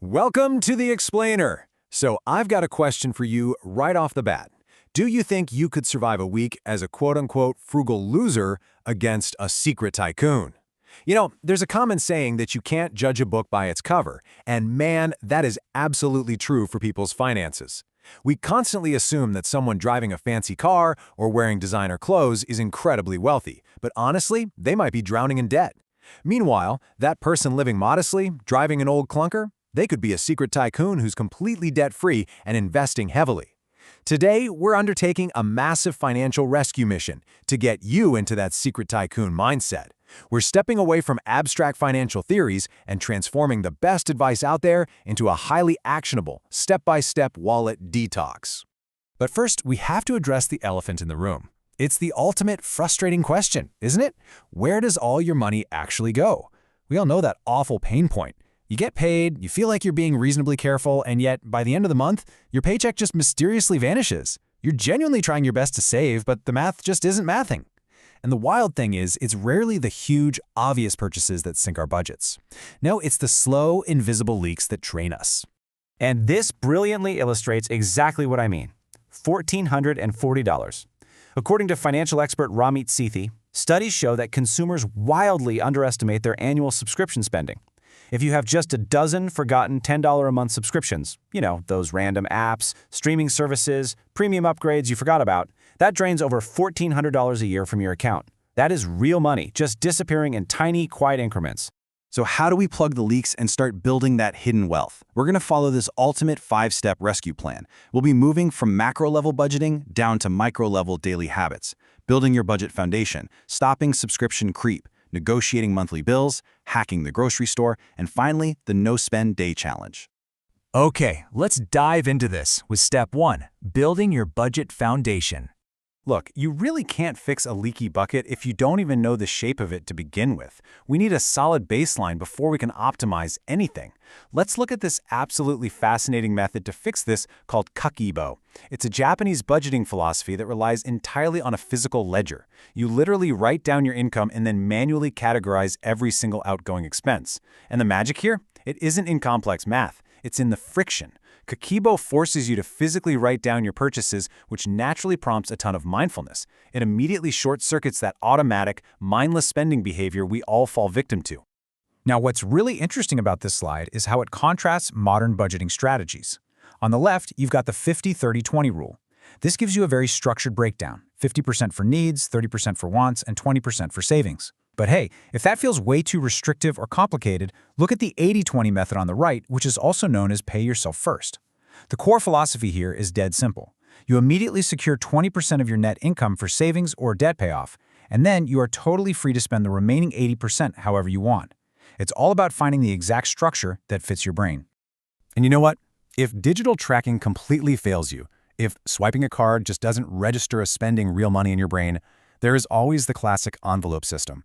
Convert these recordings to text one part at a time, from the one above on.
Welcome to the Explainer. So I've got a question for you right off the bat. Do you think you could survive a week as a quote-unquote frugal loser against a secret tycoon? There's a common saying that you can't judge a book by its cover, and man, that is absolutely true for people's finances. We constantly assume that someone driving a fancy car or wearing designer clothes is incredibly wealthy, but honestly, they might be drowning in debt. Meanwhile, that person living modestly, driving an old clunker, they could be a secret tycoon who's completely debt-free and investing heavily. Today, we're undertaking a massive financial rescue mission to get you into that secret tycoon mindset. We're stepping away from abstract financial theories and transforming the best advice out there into a highly actionable, step-by-step wallet detox. But first, we have to address the elephant in the room. It's the ultimate frustrating question, isn't it? Where does all your money actually go? We all know that awful pain point. You get paid, you feel like you're being reasonably careful, and yet, by the end of the month, your paycheck just mysteriously vanishes. You're genuinely trying your best to save, but the math just isn't mathing. And the wild thing is, it's rarely the huge, obvious purchases that sink our budgets. No, it's the slow, invisible leaks that drain us. And this brilliantly illustrates exactly what I mean. $1,440. According to financial expert Ramit Sethi, studies show that consumers wildly underestimate their annual subscription spending. If you have just a dozen forgotten $10 a month subscriptions, those random apps, streaming services, premium upgrades you forgot about, that drains over $1,400 a year from your account. That is real money, just disappearing in tiny, quiet increments. So how do we plug the leaks and start building that hidden wealth? We're going to follow this ultimate 5-step rescue plan. We'll be moving from macro-level budgeting down to micro-level daily habits, building your budget foundation, stopping subscription creep, negotiating monthly bills, hacking the grocery store, and finally, the no-spend day challenge. Okay, let's dive into this with step 1, building your budget foundation. Look, you really can't fix a leaky bucket if you don't even know the shape of it to begin with. We need a solid baseline before we can optimize anything. Let's look at this absolutely fascinating method to fix this called Kakeibo. It's a Japanese budgeting philosophy that relies entirely on a physical ledger. You literally write down your income and then manually categorize every single outgoing expense. And the magic here? It isn't in complex math. It's in the friction. Kakeibo forces you to physically write down your purchases, which naturally prompts a ton of mindfulness. It immediately short-circuits that automatic, mindless spending behavior we all fall victim to. Now, what's really interesting about this slide is how it contrasts modern budgeting strategies. On the left, you've got the 50-30-20 rule. This gives you a very structured breakdown, 50% for needs, 30% for wants, and 20% for savings. But hey, if that feels way too restrictive or complicated, look at the 80-20 method on the right, which is also known as pay yourself first. The core philosophy here is dead simple. You immediately secure 20% of your net income for savings or debt payoff, and then you are totally free to spend the remaining 80% however you want. It's all about finding the exact structure that fits your brain. And you know what? If digital tracking completely fails you, if swiping a card just doesn't register as spending real money in your brain, there is always the classic envelope system.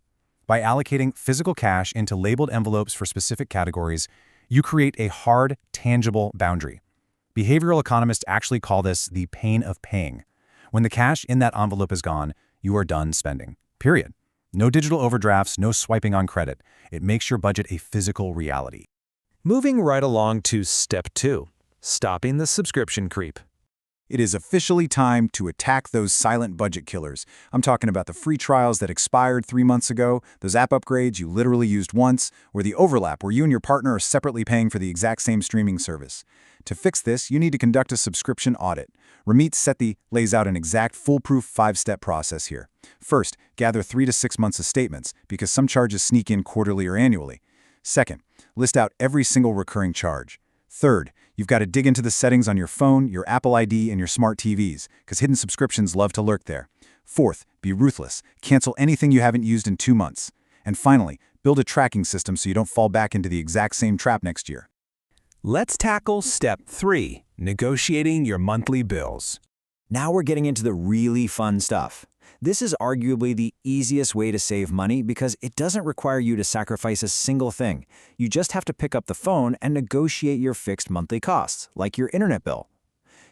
By allocating physical cash into labeled envelopes for specific categories, you create a hard, tangible boundary. Behavioral economists actually call this the pain of paying. When the cash in that envelope is gone, you are done spending. Period. No digital overdrafts, no swiping on credit. It makes your budget a physical reality. Moving right along to step 2, stopping the subscription creep. It is officially time to attack those silent budget killers. I'm talking about the free trials that expired 3 months ago, those app upgrades you literally used once, or the overlap where you and your partner are separately paying for the exact same streaming service. To fix this, you need to conduct a subscription audit. Ramit Sethi lays out an exact foolproof 5-step process here. First, gather 3 to 6 months of statements, because some charges sneak in quarterly or annually. Second, list out every single recurring charge. Third, you've got to dig into the settings on your phone, your Apple ID, and your smart TVs, because hidden subscriptions love to lurk there. Fourth, be ruthless. Cancel anything you haven't used in 2 months. And finally, build a tracking system so you don't fall back into the exact same trap next year. Let's tackle step 3, negotiating your monthly bills. Now we're getting into the really fun stuff. This is arguably the easiest way to save money because it doesn't require you to sacrifice a single thing. You just have to pick up the phone and negotiate your fixed monthly costs, like your internet bill.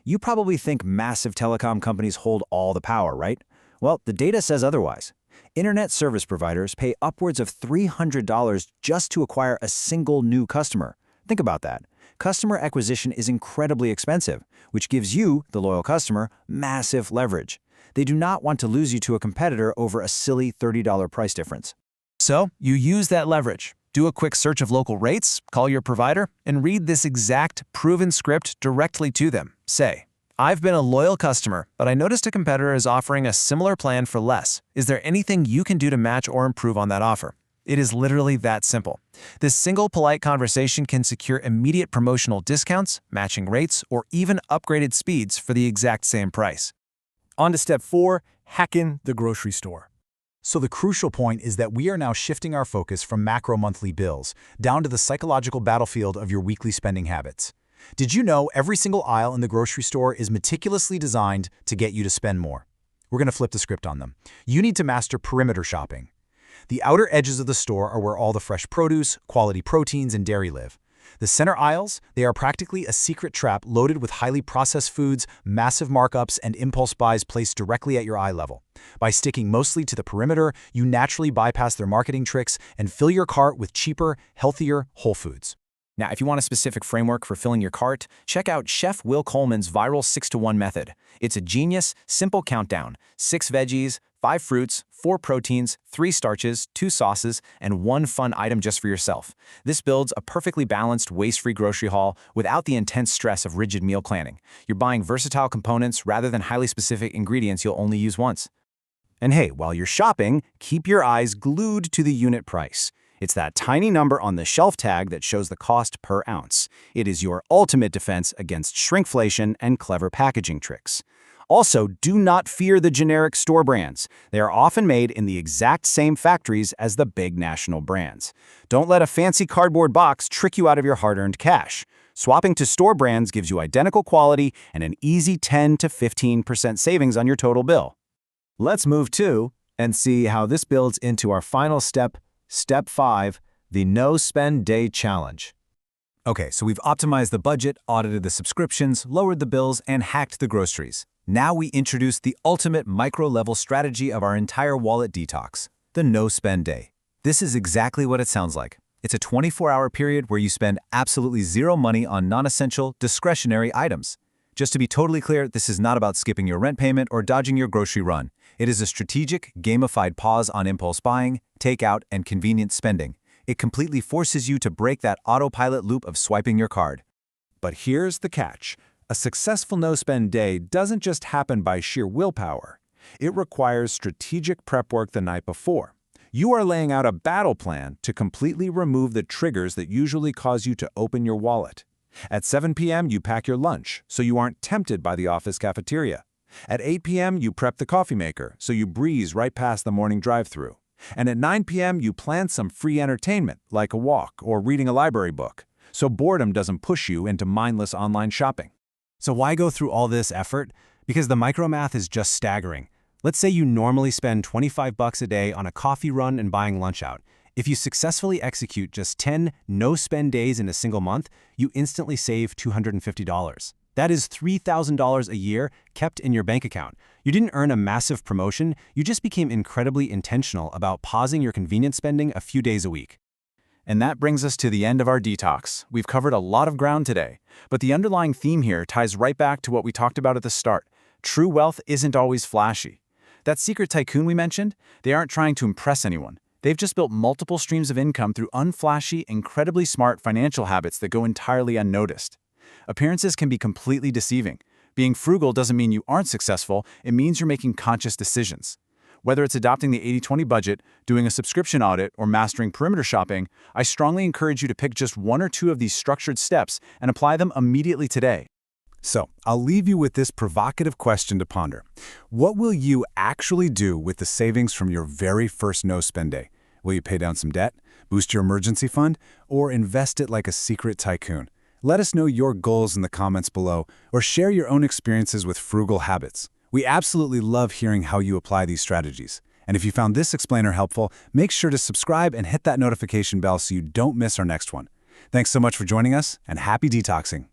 You probably think massive telecom companies hold all the power, right? Well, the data says otherwise. Internet service providers pay upwards of $300 just to acquire a single new customer. Think about that. customer acquisition is incredibly expensive, which gives you, the loyal customer, massive leverage. They do not want to lose you to a competitor over a silly $30 price difference. So, you use that leverage. Do a quick search of local rates, call your provider, and read this exact proven script directly to them. Say, "I've been a loyal customer, but I noticed a competitor is offering a similar plan for less. Is there anything you can do to match or improve on that offer?" It is literally that simple. This single polite conversation can secure immediate promotional discounts, matching rates, or even upgraded speeds for the exact same price. On to step 4, hacking the grocery store. So the crucial point is that we are now shifting our focus from macro monthly bills down to the psychological battlefield of your weekly spending habits. Did you know every single aisle in the grocery store is meticulously designed to get you to spend more? We're going to flip the script on them. You need to master perimeter shopping. The outer edges of the store are where all the fresh produce, quality proteins, and dairy live. The center aisles, they are practically a secret trap loaded with highly processed foods, massive markups, and impulse buys placed directly at your eye level. By sticking mostly to the perimeter, you naturally bypass their marketing tricks and fill your cart with cheaper, healthier whole foods. Now, if you want a specific framework for filling your cart, check out Chef Will Coleman's viral 6-to-1 method. It's a genius, simple countdown: 6 veggies, 5 fruits, 4 proteins, 3 starches, 2 sauces, and 1 fun item just for yourself. This builds a perfectly balanced, waste-free grocery haul without the intense stress of rigid meal planning. You're buying versatile components rather than highly specific ingredients you'll only use once. And hey, while you're shopping, keep your eyes glued to the unit price. It's that tiny number on the shelf tag that shows the cost per ounce. It is your ultimate defense against shrinkflation and clever packaging tricks. Also, do not fear the generic store brands. They are often made in the exact same factories as the big national brands. Don't let a fancy cardboard box trick you out of your hard-earned cash. Swapping to store brands gives you identical quality and an easy 10 to 15% savings on your total bill. Let's move to and see how this builds into our final step, Step 5, the No Spend Day Challenge. Okay, so we've optimized the budget, audited the subscriptions, lowered the bills, and hacked the groceries. Now we introduce the ultimate micro-level strategy of our entire wallet detox, the No Spend Day. This is exactly what it sounds like. It's a 24-hour period where you spend absolutely zero money on non-essential, discretionary items. Just to be totally clear, this is not about skipping your rent payment or dodging your grocery run. It is a strategic, gamified pause on impulse buying, takeout, and convenient spending. It completely forces you to break that autopilot loop of swiping your card. But here's the catch. A successful no-spend day doesn't just happen by sheer willpower. It requires strategic prep work the night before. You are laying out a battle plan to completely remove the triggers that usually cause you to open your wallet. At 7 p.m., you pack your lunch, so you aren't tempted by the office cafeteria. At 8 p.m., you prep the coffee maker, so you breeze right past the morning drive-thru. And at 9 p.m., you plan some free entertainment, like a walk or reading a library book, so boredom doesn't push you into mindless online shopping. So why go through all this effort? Because the micromath is just staggering. Let's say you normally spend $25 a day on a coffee run and buying lunch out. If you successfully execute just 10 no-spend days in a single month, you instantly save $250. That is $3,000 a year kept in your bank account. You didn't earn a massive promotion, you just became incredibly intentional about pausing your convenience spending a few days a week. And that brings us to the end of our detox. We've covered a lot of ground today, but the underlying theme here ties right back to what we talked about at the start. True wealth isn't always flashy. That secret tycoon we mentioned, they aren't trying to impress anyone. They've just built multiple streams of income through unflashy, incredibly smart financial habits that go entirely unnoticed. Appearances can be completely deceiving. Being frugal doesn't mean you aren't successful, it means you're making conscious decisions. Whether it's adopting the 80-20 budget, doing a subscription audit, or mastering perimeter shopping, I strongly encourage you to pick just 1 or 2 of these structured steps and apply them immediately today. So, I'll leave you with this provocative question to ponder. What will you actually do with the savings from your very first no-spend day? Will you pay down some debt, boost your emergency fund, or invest it like a secret tycoon? Let us know your goals in the comments below, or share your own experiences with frugal habits. We absolutely love hearing how you apply these strategies. And if you found this explainer helpful, make sure to subscribe and hit that notification bell so you don't miss our next one. Thanks so much for joining us, and happy detoxing!